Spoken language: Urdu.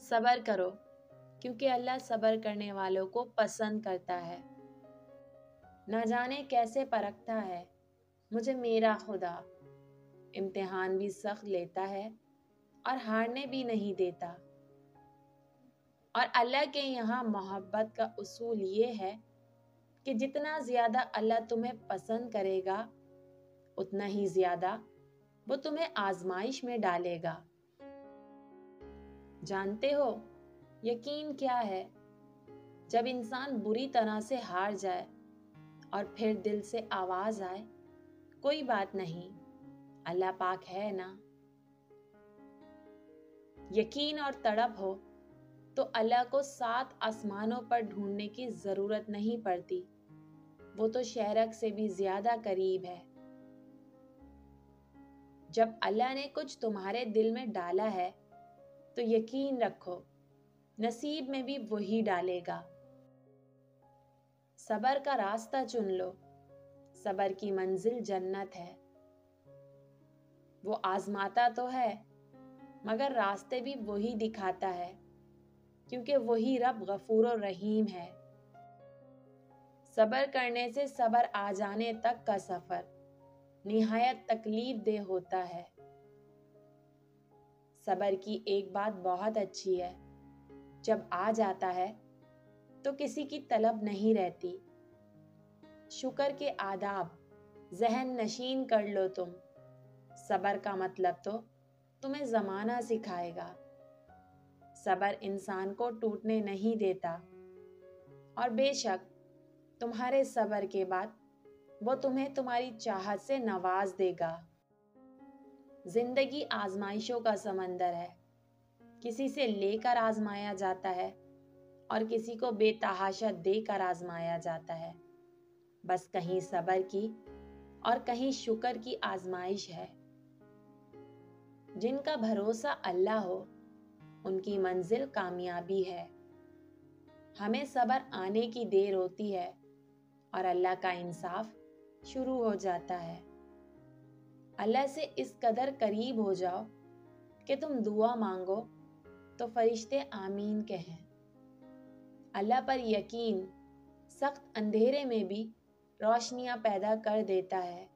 صبر کرو کیونکہ اللہ صبر کرنے والوں کو پسند کرتا ہے۔ نہ جانے کیسے پرکھتا ہے مجھے میرا خدا، امتحان بھی سخت لیتا ہے اور ہارنے بھی نہیں دیتا۔ اور اللہ کے یہاں محبت کا اصول یہ ہے کہ جتنا زیادہ اللہ تمہیں پسند کرے گا اتنا ہی زیادہ وہ تمہیں آزمائش میں ڈالے گا۔ جانتے ہو یقین کیا ہے؟ جب انسان بری طرح سے ہار جائے اور پھر دل سے آواز آئے کوئی بات نہیں، اللہ پاک ہے نا۔ یقین اور تڑپ ہو تو اللہ کو 7 آسمانوں پر ڈھونڈنے کی ضرورت نہیں پڑتی، وہ تو شہرک سے بھی زیادہ قریب ہے۔ جب اللہ نے کچھ تمہارے دل میں ڈالا ہے تو یقین رکھو نصیب میں بھی وہی ڈالے گا۔ صبر کا راستہ چن لو، صبر کی منزل جنت ہے۔ وہ آزماتا تو ہے مگر راستے بھی وہی دکھاتا ہے، کیونکہ وہی رب غفور و رحیم ہے۔ صبر کرنے سے صبر آ جانے تک کا سفر نہایت تکلیف دہ ہوتا ہے۔ صبر کی ایک بات بہت اچھی ہے، جب آ جاتا ہے تو کسی کی طلب نہیں رہتی۔ شکر کے آداب ذہن نشین کر لو تم، صبر کا مطلب تو تمہیں زمانہ سکھائے گا۔ صبر انسان کو ٹوٹنے نہیں دیتا، اور بے شک تمہارے صبر کے بعد وہ تمہیں تمہاری چاہت سے نواز دے گا۔ زندگی آزمائشوں کا سمندر ہے، کسی سے لے کر آزمایا جاتا ہے اور کسی کو بے تحاشا دے کر آزمایا جاتا ہے۔ بس کہیں صبر کی اور کہیں شکر کی آزمائش ہے۔ جن کا بھروسہ اللہ ہو ان کی منزل کامیابی ہے۔ ہمیں صبر آنے کی دیر ہوتی ہے اور اللہ کا انصاف شروع ہو جاتا ہے۔ اللہ سے اس قدر قریب ہو جاؤ کہ تم دعا مانگو تو فرشتے آمین کہیں۔ اللہ پر یقین سخت اندھیرے میں بھی روشنیاں پیدا کر دیتا ہے۔